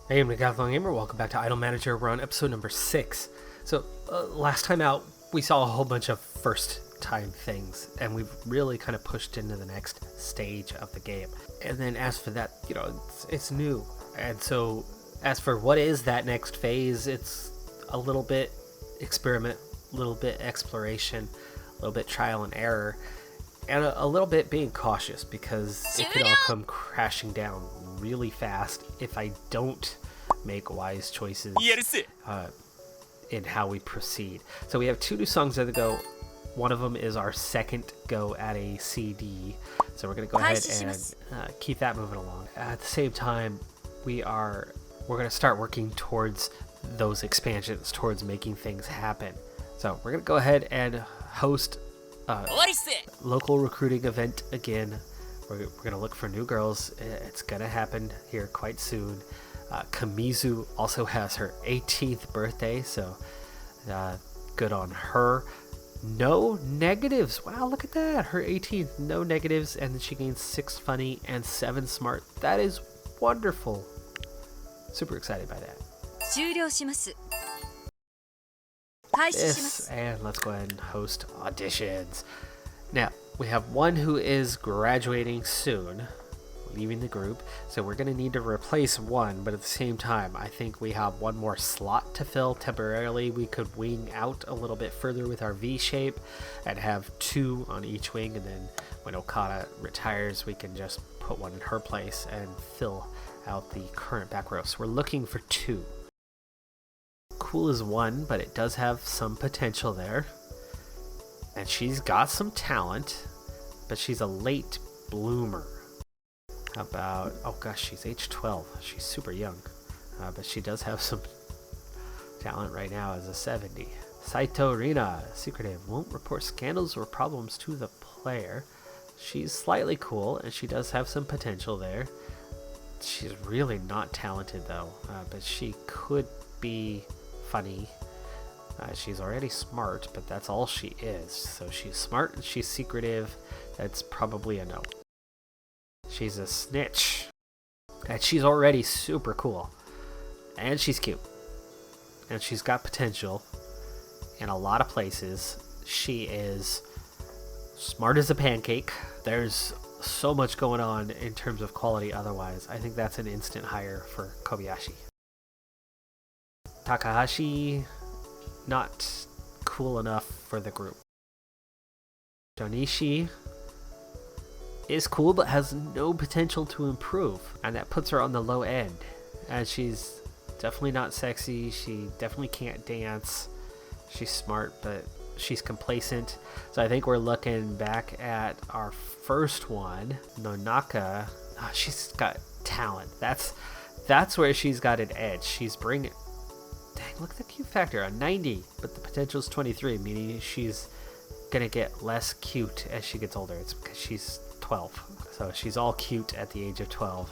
Hey, I'm Decathlon Gamer. Welcome back to Idol Manager. We're on episode number 6. So, last time out, we saw a whole bunch of first-time things, and we've really kind of pushed into the next stage of the game. And then as for that, it's new. And so, as for what is that next phase, it's a little bit experiment, a little bit exploration, a little bit trial and error, and a little bit being cautious, because it could all come crashing down really fast if I don't make wise choices in how we proceed. So we have 2 new songs at the go. One of them is our second go at a CD, so we're going to go ahead and keep that moving along. At the same time, we're going to start working towards those expansions, towards making things happen. So we're going to go ahead and host a local recruiting event again. We're going to look for new girls. It's going to happen here quite soon. Kamizu also has her 18th birthday, so good on her. No negatives. Wow, look at that. Her 18th, no negatives, and then she gains 6 funny and 7 smart. That is wonderful. Super excited by that. And let's go ahead and host auditions. Now, we have one who is graduating soon, leaving the group, so we're going to need to replace one, but at the same time, I think we have one more slot to fill temporarily. We could wing out a little bit further with our V shape and have 2 on each wing, and then when Okada retires, we can just put one in her place and fill out the current back row. So we're looking for 2. Cool is 1, but it does have some potential there. And she's got some talent, but she's a late bloomer. How about, oh gosh, she's age 12. She's super young, but she does have some talent right now as a 70. Saito Rina, secretive, won't report scandals or problems to the player. She's slightly cool, and she does have some potential there. She's really not talented though, but she could be funny. She's already smart, but that's all she is. So she's smart and she's secretive. That's probably a no. She's a snitch. And she's already super cool. And she's cute. And she's got potential in a lot of places. She is smart as a pancake. There's so much going on in terms of quality otherwise. I think that's an instant hire for Kobayashi. Takahashi, not cool enough for the group. Jonishi is cool but has no potential to improve, and that puts her on the low end, and she's definitely not sexy. She definitely can't dance. She's smart, but she's complacent. So I think we're looking back at our first one, Nonaka. She's got talent. That's where she's got an edge. She's bringing, dang, look at the cute factor, a 90, but the potential is 23, meaning she's gonna get less cute as she gets older. It's because she's 12, so she's all cute at the age of 12,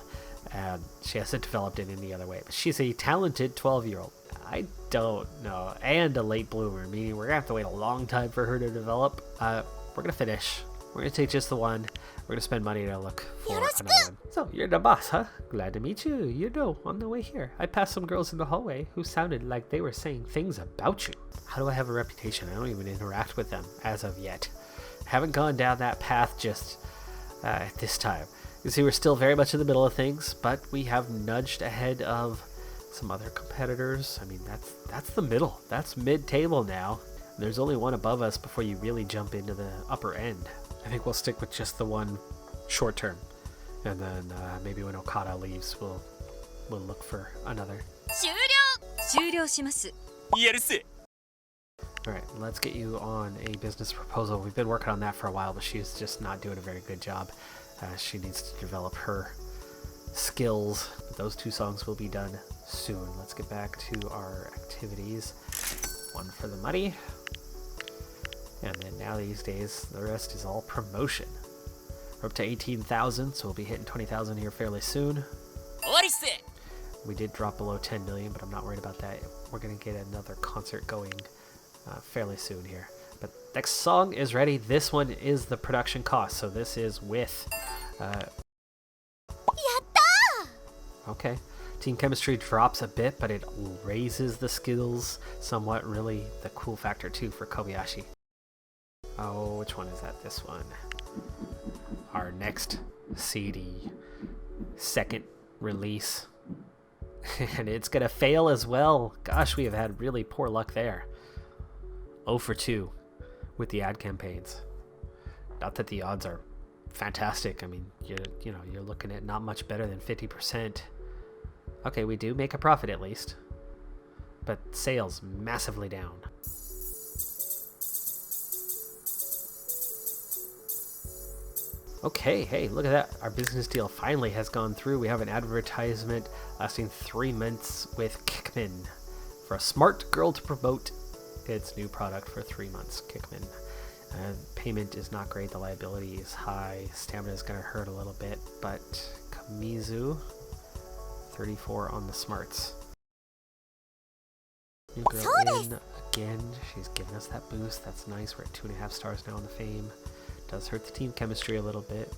and she hasn't developed in any other way. But she's a talented 12-year-old. I don't know, and a late bloomer, meaning we're gonna have to wait a long time for her to develop. We're gonna finish. We're gonna take just the one. We're gonna spend money to look for another one. So, you're the boss, huh? Glad to meet you. On the way here, I passed some girls in the hallway who sounded like they were saying things about you. How do I have a reputation? I don't even interact with them as of yet. Haven't gone down that path just at this time. You see, we're still very much in the middle of things, but we have nudged ahead of some other competitors. I mean, that's the middle. That's mid-table now. There's only one above us before you really jump into the upper end. I think we'll stick with just the one short term, and then maybe when Okada leaves, we'll look for another. Alright, let's get you on a business proposal. We've been working on that for a while, but she's just not doing a very good job. She needs to develop her skills, but those 2 songs will be done soon. Let's get back to our activities. One for the money. And then now these days, the rest is all promotion. We're up to 18,000, so we'll be hitting 20,000 here fairly soon. We did drop below 10 million, but I'm not worried about that. We're going to get another concert going fairly soon here. But next song is ready. This one is the production cost, so this is with... okay. Team chemistry drops a bit, but it raises the skills somewhat. Really, the cool factor too for Kobayashi. Oh, which one is that? This one. Our next CD, second release. And it's gonna fail as well. Gosh, we have had really poor luck there. 0 for 2 with the ad campaigns. Not that the odds are fantastic. I mean, you're looking at not much better than 50%. Okay, we do make a profit at least, but sales massively down. Okay, hey, look at that. Our business deal finally has gone through. We have an advertisement lasting 3 months with Kickman for a smart girl to promote its new product for 3 months. Kickman. Payment is not great. The liability is high. Stamina is going to hurt a little bit, but Kamizu, 34 on the smarts. New girl in again. She's giving us that boost. That's nice. We're at 2.5 stars now on the fame. Does hurt the team chemistry a little bit,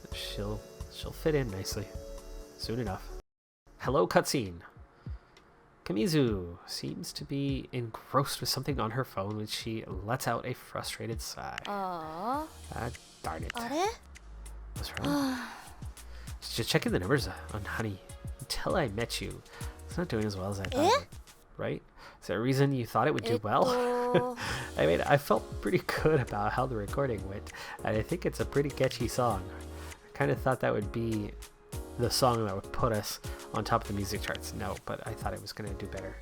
but she'll fit in nicely soon enough. Hello, cutscene. Kamizu seems to be engrossed with something on her phone when she lets out a frustrated sigh. Darn it. What's wrong? Just checking the numbers on Honey. Until I met you, it's not doing as well as I thought it would, right? Is there a reason you thought it would do well? I mean, I felt pretty good about how the recording went, and I think it's a pretty catchy song. I kind of thought that would be the song that would put us on top of the music charts. No, but I thought it was going to do better.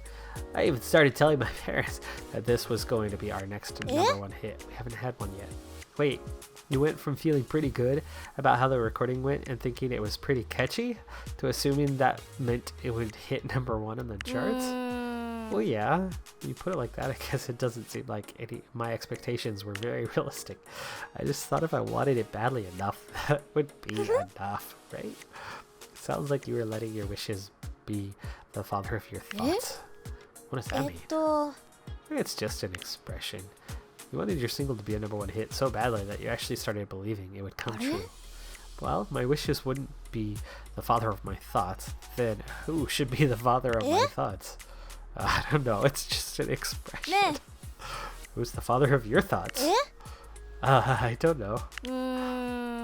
I even started telling my parents that this was going to be our next #1 hit. We haven't had one yet. Wait, you went from feeling pretty good about how the recording went and thinking it was pretty catchy to assuming that meant it would hit #1 on the charts? Well, yeah, you put it like that, I guess it doesn't seem like my expectations were very realistic. I just thought if I wanted it badly enough, that would be enough, right? Sounds like you were letting your wishes be the father of your thoughts. What does that mean? It's just an expression. You wanted your single to be a #1 hit so badly that you actually started believing it would come true. Well, my wishes wouldn't be the father of my thoughts. Then who should be the father of my thoughts? I don't know. It's just an expression. Who's the father of your thoughts? I don't know.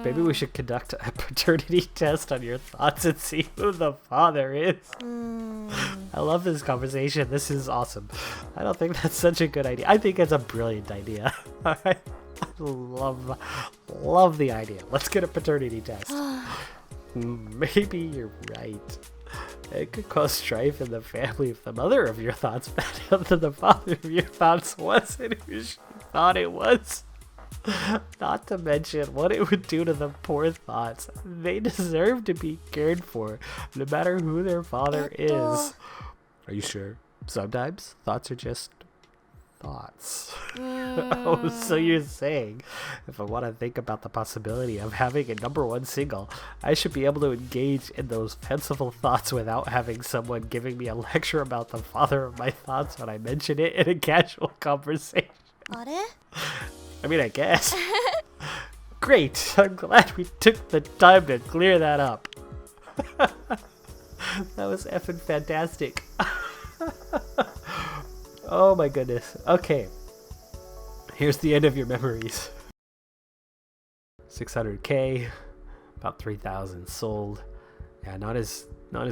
Maybe we should conduct a paternity test on your thoughts and see who the father is. I love this conversation. This is awesome. I don't think that's such a good idea. I think it's a brilliant idea. I love the idea. Let's get a paternity test. Maybe you're right. It could cause strife in the family if the mother of your thoughts found out that the father of your thoughts wasn't who she thought it was. Not to mention what it would do to the poor thoughts. They deserve to be cared for, no matter who their father is. Are you sure? Sometimes thoughts are just thoughts. Oh, so you're saying if I want to think about the possibility of having a #1 single, I should be able to engage in those fanciful thoughts without having someone giving me a lecture about the father of my thoughts when I mention it in a casual conversation? I mean, I guess. Great. I'm glad we took the time to clear that up. That was effing fantastic. Oh my goodness. Okay. Here's the end of your memories. 600k, about 3,000 sold. Yeah, not as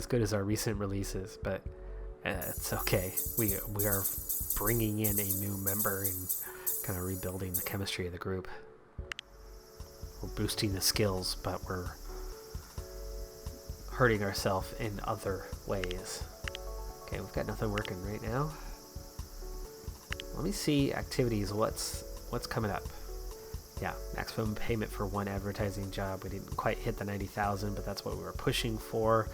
good as our recent releases, but it's okay. We are bringing in a new member and kind of rebuilding the chemistry of the group. We're boosting the skills, but we're hurting ourselves in other ways. Okay, we've got nothing working right now. Let me see activities. What's coming up? Yeah, maximum payment for 1 advertising job. We didn't quite hit the 90,000, but that's what we were pushing for.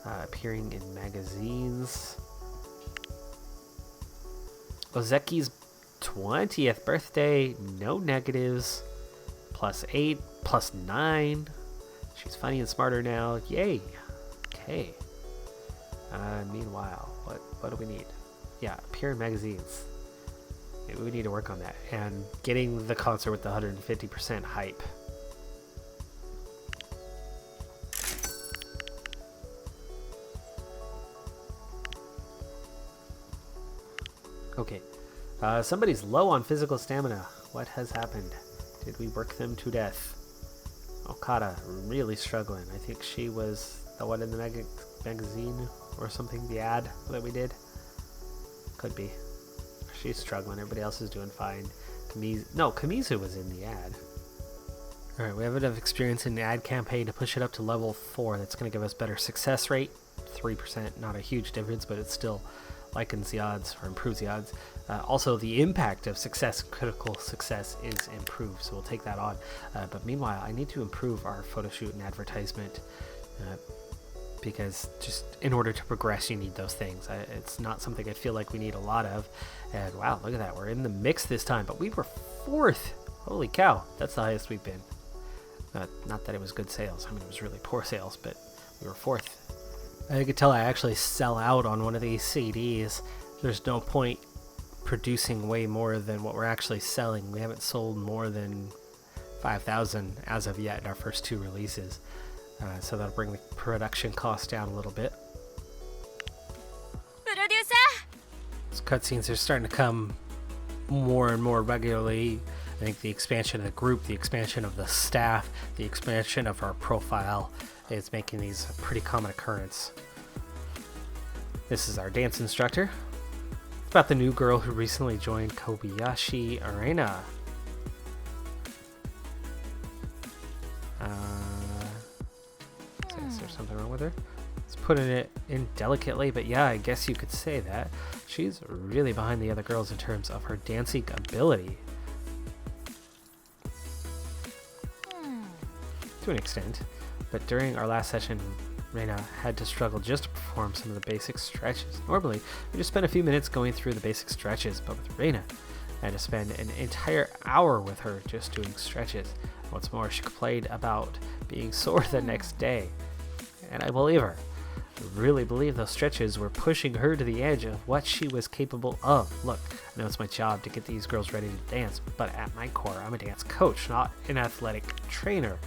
Appearing in magazines. Ozeki's 20th birthday. No negatives. +8, +9. She's funny and smarter now. Yay. Okay. Meanwhile, what do we need? Yeah, appear in magazines. Maybe we need to work on that. And getting the concert with the 150% hype. Okay. Somebody's low on physical stamina. What has happened? Did we work them to death? Okada, really struggling. I think she was the one in the magazine or something, the ad that we did. Could be. She's struggling. Everybody else is doing fine. Kamizu was in the ad. Alright, we have enough experience in the ad campaign to push it up to level 4. That's going to give us better success rate. 3%, not a huge difference, but it still likens the odds or improves the odds. Also, the impact of success, critical success, is improved, so we'll take that on. But meanwhile, I need to improve our photo shoot and advertisement because just in order to progress, you need those things. It's not something I feel like we need a lot of. And wow, look at that. We're in the mix this time, but we were 4th. Holy cow, that's the highest we've been. Not that it was good sales. I mean, it was really poor sales, but we were 4th. I could tell I actually sell out on one of these CDs. There's no point producing way more than what we're actually selling. We haven't sold more than 5,000 as of yet in our first 2 releases. So that'll bring the production cost down a little bit. These cutscenes are starting to come more and more regularly. I think the expansion of the group, the expansion of the staff, the expansion of our profile is making these a pretty common occurrence. This is our dance instructor. It's about the new girl who recently joined Kobayashi Arena. Is there something wrong with her? It's putting it in delicately, but yeah, I guess you could say that. She's really behind the other girls in terms of her dancing ability. To an extent, but during our last session, Reina had to struggle just to perform some of the basic stretches. Normally, we just spend a few minutes going through the basic stretches, but with Reina, I had to spend an entire hour with her just doing stretches. What's more, she complained about being sore the next day, and I believe her. I really believe those stretches were pushing her to the edge of what she was capable of. Look, I know it's my job to get these girls ready to dance, but at my core, I'm a dance coach, not an athletic trainer.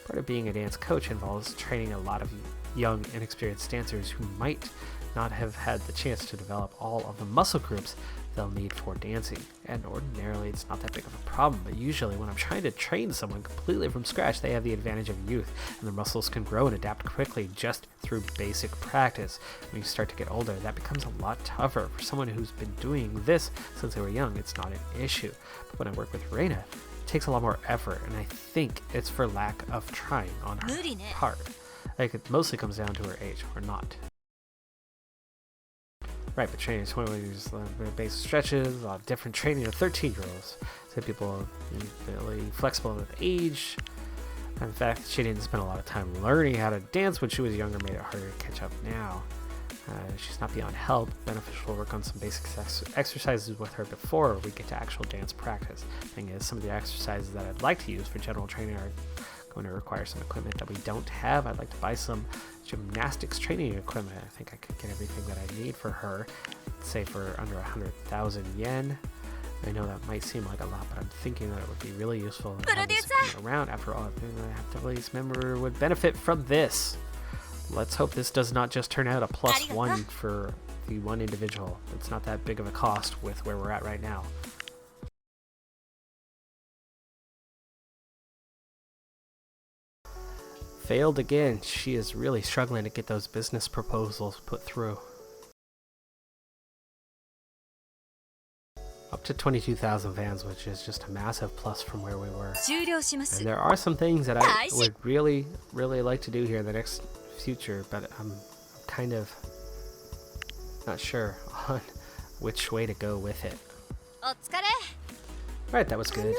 Part of being a dance coach involves training a lot of young, inexperienced dancers who might not have had the chance to develop all of the muscle groups they'll need for dancing. And ordinarily, it's not that big of a problem, but usually when I'm trying to train someone completely from scratch, they have the advantage of youth, and their muscles can grow and adapt quickly just through basic practice. When you start to get older, that becomes a lot tougher. For someone who's been doing this since they were young, it's not an issue. But when I work with Reina, it takes a lot more effort, and I think it's for lack of trying on her part. Like, it mostly comes down to her age, or not. Right, but training 21 years, basic stretches, a lot of different training of 13-year-olds. So people are really flexible with age. In fact, she didn't spend a lot of time learning how to dance when she was younger, made it harder to catch up now. She's not beyond help. Beneficial to work on some basic exercises with her before we get to actual dance practice. Thing is, some of the exercises that I'd like to use for general training are going to require some equipment that we don't have. I'd like to buy some gymnastics training equipment. I think I could get everything that I need for her, say for under 100,000 yen. I know that might seem like a lot, but I'm thinking that it would be really useful to have this around. After all, I have to release member would benefit from this. Let's hope this does not just turn out a +1 for the one individual. It's not that big of a cost with where we're at right now. Failed again. She is really struggling to get those business proposals put through. Up to 22,000 fans, which is just a massive plus from where we were. And there are some things that I would really like to do here in the next future, but I'm kind of not sure on which way to go with it. Right, that was good.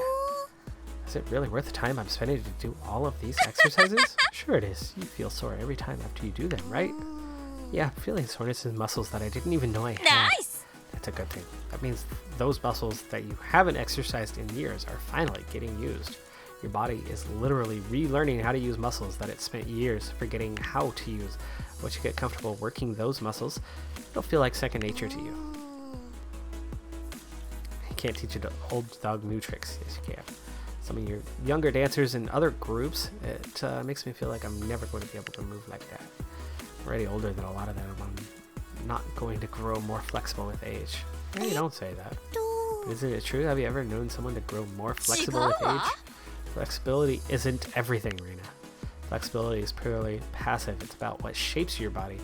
Is it really worth the time I'm spending to do all of these exercises? Sure it is. You feel sore every time after you do them, right? Yeah, I'm feeling soreness in muscles that I didn't even know I had. Nice! That's a good thing. That means those muscles that you haven't exercised in years are finally getting used. Your body is literally relearning how to use muscles that it spent years forgetting how to use. Once you get comfortable working those muscles, it'll feel like second nature to you. You can't teach an old dog new tricks. Yes, you can. Some of your younger dancers in other groups, it makes me feel like I'm never going to be able to move like that. I'm already older than a lot of them. I'm not going to grow more flexible with age. Hey, don't say that. Isn't it true? Have you ever known someone to grow more flexible with age? Flexibility isn't everything, Rena. Flexibility is purely passive. It's about what shapes your body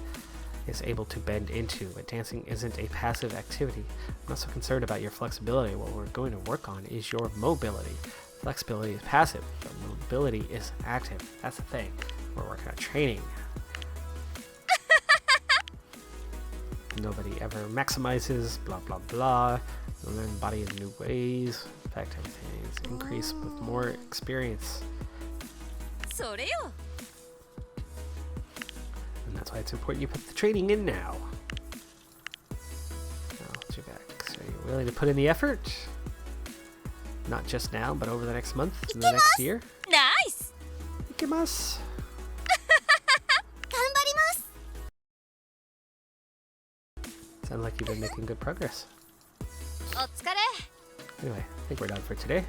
is able to bend into, but dancing isn't a passive activity. I'm not so concerned about your flexibility. What we're going to work on is your mobility. Flexibility is passive, but mobility is active. That's the thing. We're working on training. Nobody ever maximizes, blah blah blah. You learn the body in new ways. In fact, everything is increased with more experience. And that's why it's important you put the training in now. Now, back. So you're willing to put in the effort? Not just now, but over the next month, and the next year? Nice! Ikimasu! Sounds like you've been making good progress. Anyway, I think we're done for today.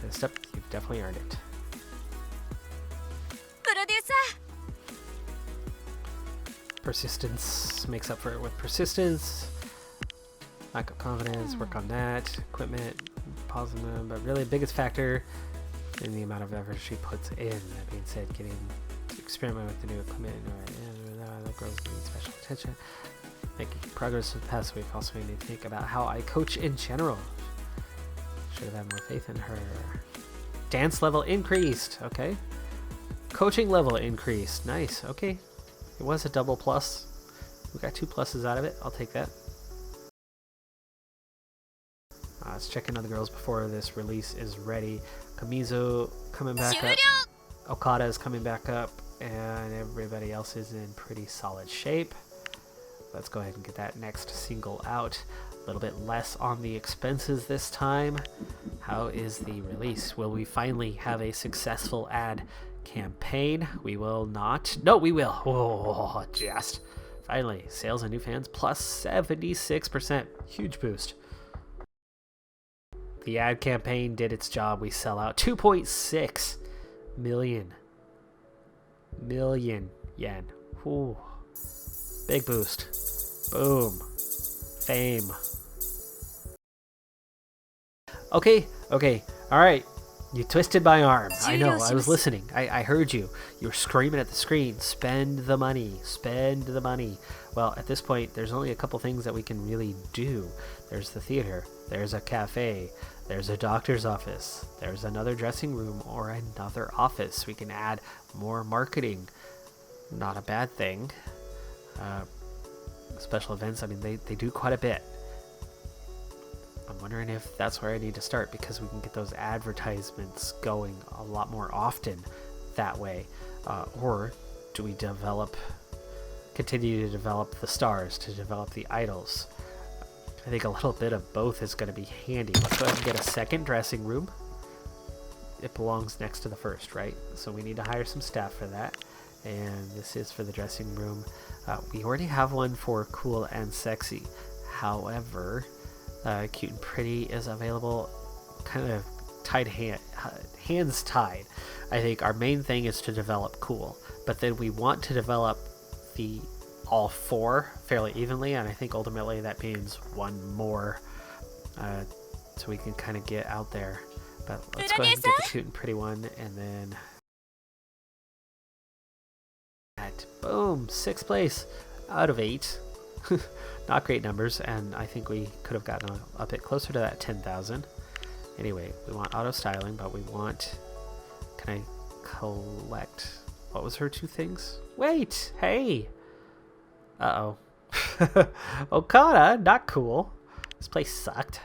Next up, you've definitely earned it. Persistence makes up for it with persistence. Lack of confidence, work on that. Equipment, positive, but really the biggest factor in the amount of effort she puts in. That being said, getting to experiment with the new equipment, the girls need special attention. Making progress with the past week also made me think about how I coach in general. Should have had more faith in her. Dance level increased. Okay. Coaching level increased. Nice. Okay. It was a double plus. We got 2 pluses out of it. I'll take that. Let's check in on the girls before this release is ready. Kamizo coming back up. Okada is coming back up. And everybody else is in pretty solid shape. Let's go ahead and get that next single out. A little bit less on the expenses this time. How is the release? Will we finally have a successful ad campaign? We will not. No, we will. Oh, just. Finally, sales and new fans plus 76%. Huge boost. The ad campaign did its job. We sell out 2.6 million yen. Ooh. Big boost. Boom. Fame. Okay. Alright. You twisted my arm. I know, I was listening. I heard you. You were screaming at the screen. Spend the money. Spend the money. Well, at this point, there's only a couple things that we can really do. There's the theater. There's a cafe. There's a doctor's office. There's another dressing room or another office. We can add more marketing. Not a bad thing. Special events, I mean, they do quite a bit. I'm wondering if that's where I need to start, because we can get those advertisements going a lot more often that way. Or do we continue to develop the stars, to develop the idols? I think a little bit of both is going to be handy. Let's go ahead and get a second dressing room. It belongs next to the first, right? So we need to hire some staff for that. And this is for the dressing room. We already have one for cool and sexy. However, cute and pretty is available, kind of hands tied. I think our main thing is to develop cool, but then we want to develop all 4 fairly evenly, and I think ultimately that means one more, so we can kind of get out there. But let's go ahead and get the cute and pretty one, and then boom, 6th place out of 8. Not great numbers, and I think we could have gotten a bit closer to that 10,000. Anyway, we want auto styling, but we want... Can I collect... What was her 2 things? Wait! Hey! Uh-oh. Okada, not cool. This place sucked.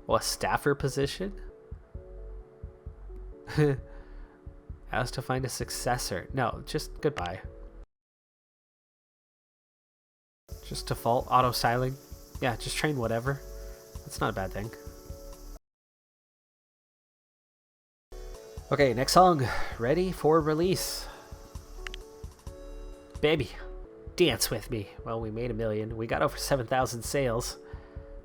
Oh, a staffer position? Asked to find a successor. No, just goodbye. Just default auto styling. Yeah, just train whatever. That's not a bad thing. Okay, next song. Ready for release. Baby, dance with me. Well, we made $1 million. We got over 7,000 sales.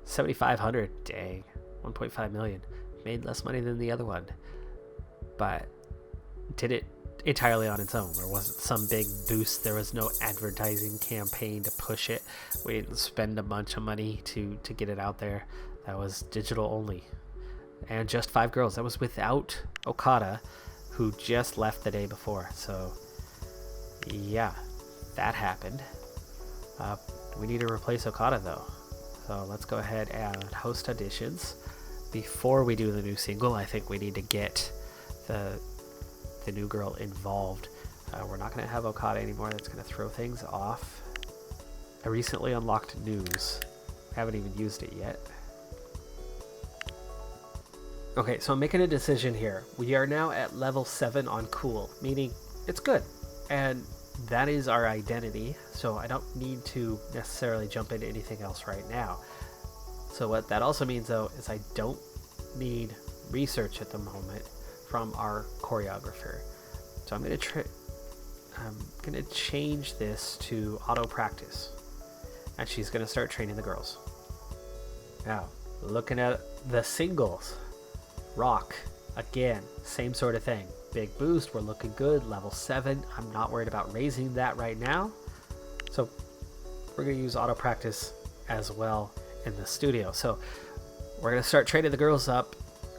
7,500. Dang. 1.5 million. Made less money than the other one. But did it entirely on its own. There wasn't some big boost. There was no advertising campaign to push it. We didn't spend a bunch of money to get it out there. That was digital only. And just 5 girls. That was without Okada, who just left the day before. So, yeah, that happened. We need to replace Okada, though. So let's go ahead and host auditions. Before we do the new single, I think we need to get the new girl involved. We're not going to have Okada anymore. That's going to throw things off. I recently unlocked news. Haven't even used it yet. Okay, so I'm making a decision here. We are now at level 7 on cool, meaning it's good. And that is our identity, so I don't need to necessarily jump into anything else right now. So what that also means, though, is I don't need research at the moment from our choreographer. So I'm gonna change this to auto practice, and she's gonna start training the girls. Now, looking at the singles, rock again, same sort of thing. Big boost, we're looking good. Level 7. I'm not worried about raising that right now. So we're going to use auto practice as well in the studio. So we're going to start training the girls up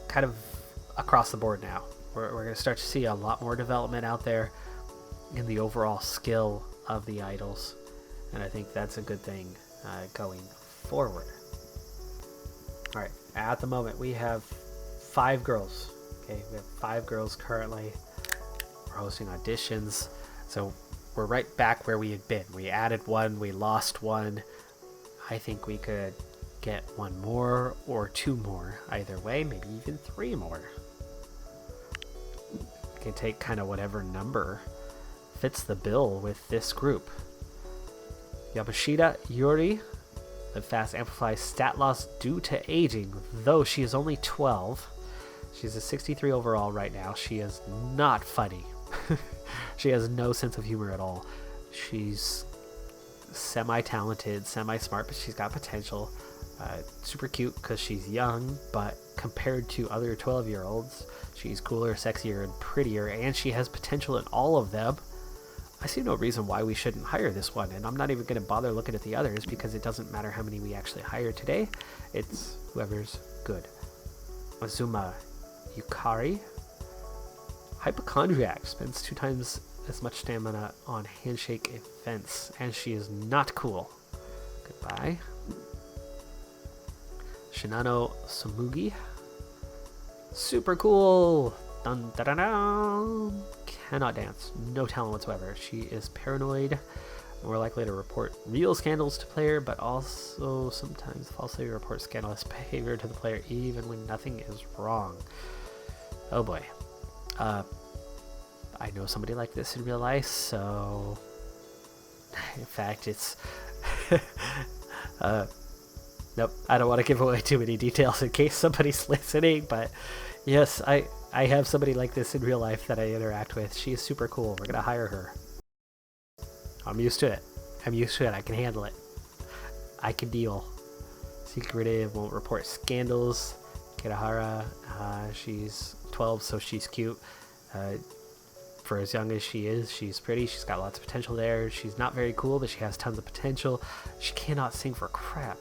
kind of across the board now. We're going to start to see a lot more development out there in the overall skill of the idols. And I think that's a good thing going forward. All right, at the moment we have 5 girls. Okay, we have 5 girls currently. We're hosting auditions. So we're right back where we had been. We added 1, we lost 1. I think we could get 1 more or 2 more. Either way, maybe even 3 more. We can take kind of whatever number fits the bill with this group. Yabushita Yuri. Live fast amplifies stat loss due to aging, though she is only 12. She's a 63 overall right now. She is not funny. She has no sense of humor at all. She's semi-talented, semi-smart, but she's got potential. Super cute because she's young, but compared to other 12-year-olds, she's cooler, sexier, and prettier, and she has potential in all of them. I see no reason why we shouldn't hire this one, and I'm not even going to bother looking at the others because it doesn't matter how many we actually hire today. It's whoever's good. Azuma Yukari. Hypochondriac, spends 2 times as much stamina on handshake events, and she is not cool. Goodbye. Shinano Tsumugi. Super cool. Dun, dun, dun, dun. Cannot dance. No talent whatsoever. She is paranoid. More likely to report real scandals to player, but also sometimes falsely report scandalous behavior to the player even when nothing is wrong. Oh boy. I know somebody like this in real life, so in fact it's nope, I don't want to give away too many details in case somebody's listening, but yes, I have somebody like this in real life that I interact with. She is super cool. We're gonna hire her. I'm used to it. I can handle it. I can deal. Secretive, won't report scandals. Kirahara, she's 12, so she's cute. For as young as she is, she's pretty. She's got lots of potential there. She's not very cool, but she has tons of potential. She cannot sing for crap.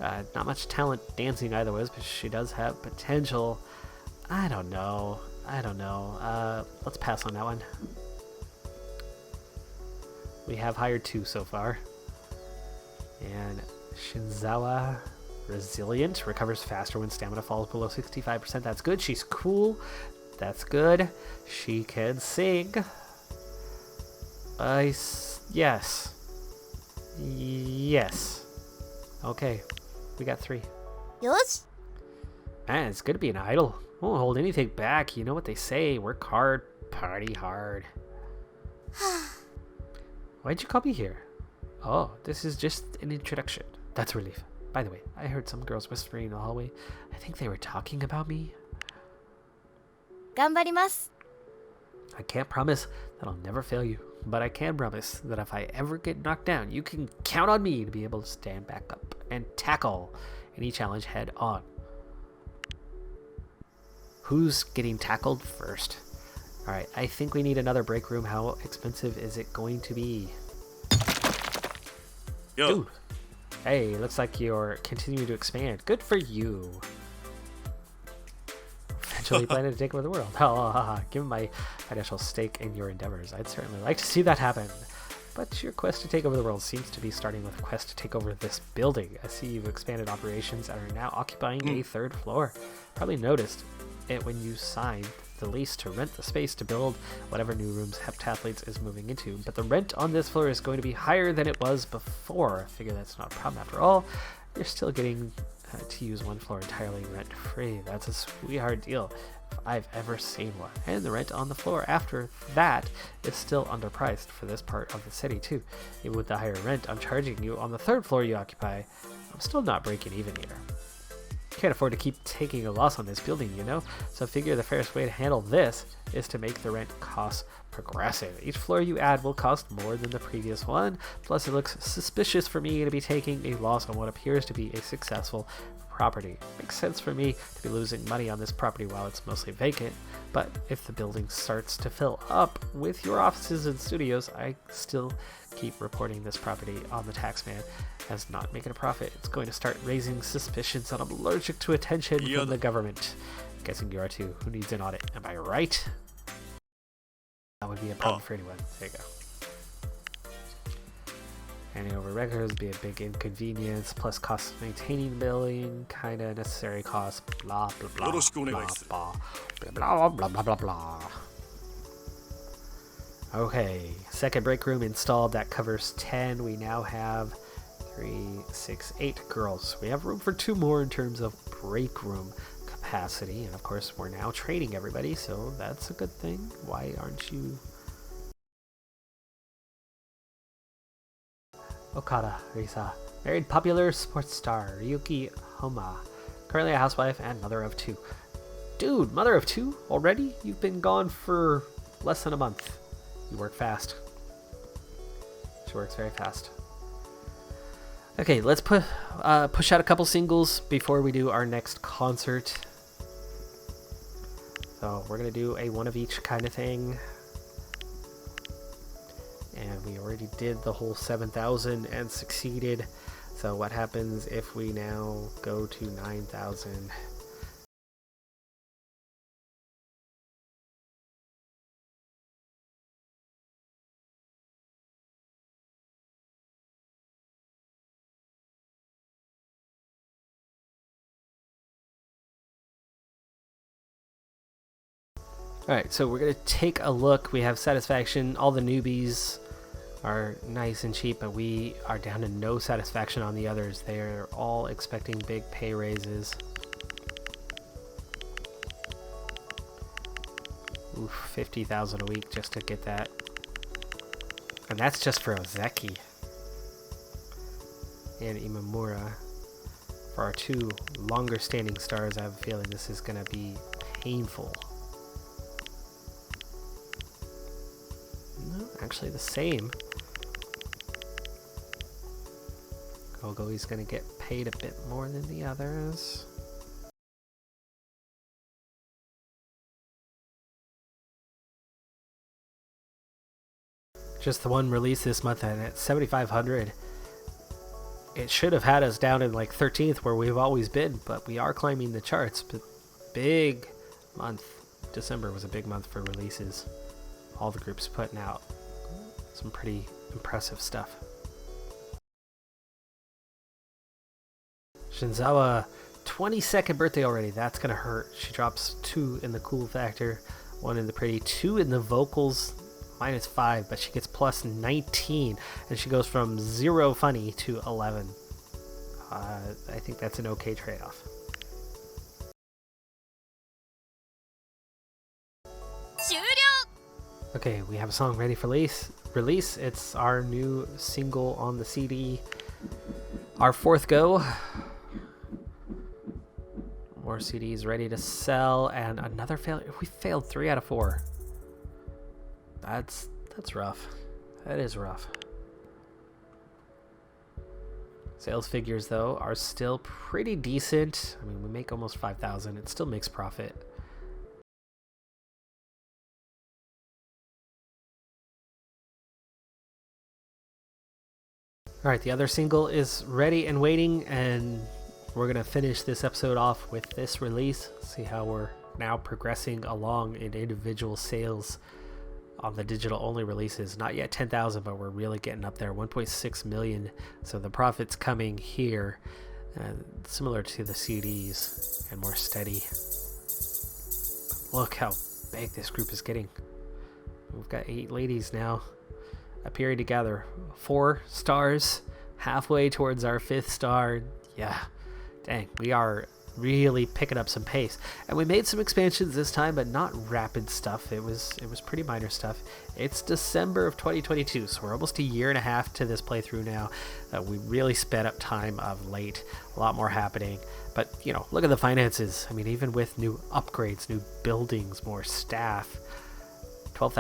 Not much talent dancing either ways, but she does have potential. I don't know. Let's pass on that one. We have hired 2 so far. And Shinzawa, resilient, recovers faster when stamina falls below 65%. That's good. She's cool. That's good. She can sing. Yes. Okay, we got 3. Yosh. Man, it's good to be an idol. Won't hold anything back. You know what they say. Work hard, party hard. Why'd you call me here? Oh, this is just an introduction. That's a relief. By the way, I heard some girls whispering in the hallway. I think they were talking about me. 頑張ります. I can't promise that I'll never fail you, but I can promise that if I ever get knocked down, you can count on me to be able to stand back up and tackle any challenge head on. Who's getting tackled first? Alright, I think we need another break room. How expensive is it going to be? Yo. Dude. Hey, looks like you're continuing to expand. Good for you. Eventually planning to take over the world. Given my financial stake in your endeavors, I'd certainly like to see that happen. But your quest to take over the world seems to be starting with a quest to take over this building. I see you've expanded operations and are now occupying a third floor. Probably noticed it when you signed the lease to rent the space to build whatever new rooms Heptathletes is moving into. But the rent on this floor is going to be higher than it was before. I figure that's not a problem after all. You're still getting to use one floor entirely rent-free. That's a sweetheart deal if I've ever seen one. And the rent on the floor after that is still underpriced for this part of the city too. Even with the higher rent I'm charging you on the third floor you occupy, I'm still not breaking even here. Can't afford to keep taking a loss on this building, you know? So I figure the fairest way to handle this is to make the rent costs progressive. Each floor you add will cost more than the previous one. Plus it looks suspicious for me to be taking a loss on what appears to be a successful property. Makes sense for me to be losing money on this property while it's mostly vacant, but if the building starts to fill up with your offices and studios, I still keep reporting this property on the taxman as not making a profit. It's going to start raising suspicions that I'm allergic to attention from the government. Guessing you are too. Who needs an audit? Am I right? That would be a problem for anyone. There you go. Handing over records would be a big inconvenience, plus cost of maintaining the building, kinda necessary cost, blah blah blah blah blah blah blah blah blah blah. Okay, second break room installed. That covers 10. We now have 3, 6, 8 girls. We have room for 2 more in terms of break room capacity, and of course we're now training everybody, so that's a good thing. Why aren't you? Okada Risa, married popular sports star Ryuki Homa, currently a housewife and mother of 2. Dude, mother of 2 already? You've been gone for less than a month. You work fast. She works very fast. Okay, let's push out a couple singles before we do our next concert. So we're gonna do a one of each kind of thing. And we already did the whole 7,000 and succeeded. So what happens if we now go to 9,000? Alright, so we're going to take a look. We have satisfaction. All the newbies are nice and cheap, but we are down to no satisfaction on the others. They are all expecting big pay raises. Oof, 50,000 a week just to get that. And that's just for Ozeki and Imamura. For our 2 longer standing stars, I have a feeling this is going to be painful. No, actually the same. Gogo's going to get paid a bit more than the others. Just the one release this month, and at 7,500, it should have had us down in like 13th where we've always been, but we are climbing the charts. But big month. December was a big month for releases. All the groups putting out some pretty impressive stuff. Shinzawa, 22nd birthday already. That's gonna hurt. She drops 2 in the cool factor, 1 in the pretty, 2 in the vocals, -5, but she gets plus 19, and she goes from 0 funny to 11. I think that's an okay trade-off. Okay, we have a song ready for release. It's our new single on the CD. Our 4th go. More CDs ready to sell, and another failure. We failed 3 out of 4. That's rough. That is rough. Sales figures, though, are still pretty decent. I mean, we make almost 5,000. It still makes profit. All right, the other single is ready and waiting, and we're going to finish this episode off with this release. See how we're now progressing along in individual sales on the digital only releases. Not yet 10,000, but we're really getting up there. 1.6 million. So the profit's coming here, similar to the CDs and more steady. Look how big this group is getting. We've got 8 ladies now appearing together. 4 stars, halfway towards our 5th star. Yeah, dang, we are really picking up some pace. And we made some expansions this time, but not rapid stuff. It was pretty minor stuff. It's December of 2022, so we're almost a year and a half to this playthrough now. We really sped up time of late. A lot more happening. But, you know, look at the finances. I mean, even with new upgrades, new buildings, more staff. 12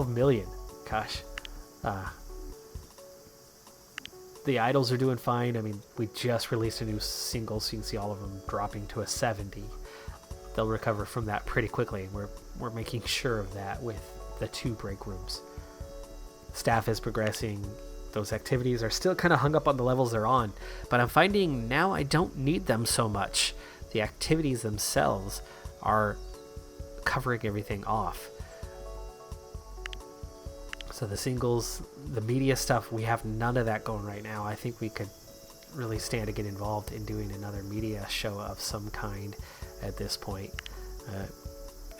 million. Gosh. The idols are doing fine. I mean, we just released a new single, so you can see all of them dropping to a 70. They'll recover from that pretty quickly. We're making sure of that with the 2 break rooms. Staff is progressing. Those activities are still kind of hung up on the levels they're on, but I'm finding now I don't need them so much. The activities themselves are covering everything off. So the singles, the media stuff, we have none of that going right now. I think we could really stand to get involved in doing another media show of some kind at this point.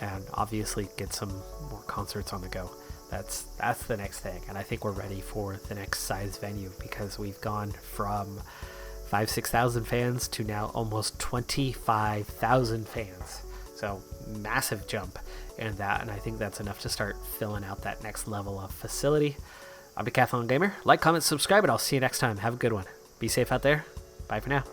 And obviously get some more concerts on the go. That's the next thing. And I think we're ready for the next size venue, because we've gone from 5,000-6,000 fans to now almost 25,000 fans. So massive jump in that, and I think that's enough to start filling out that next level of facility. I'm Decathlon Gamer. Like, comment, subscribe, and I'll see you next time. Have a good one. Be safe out there. Bye for now.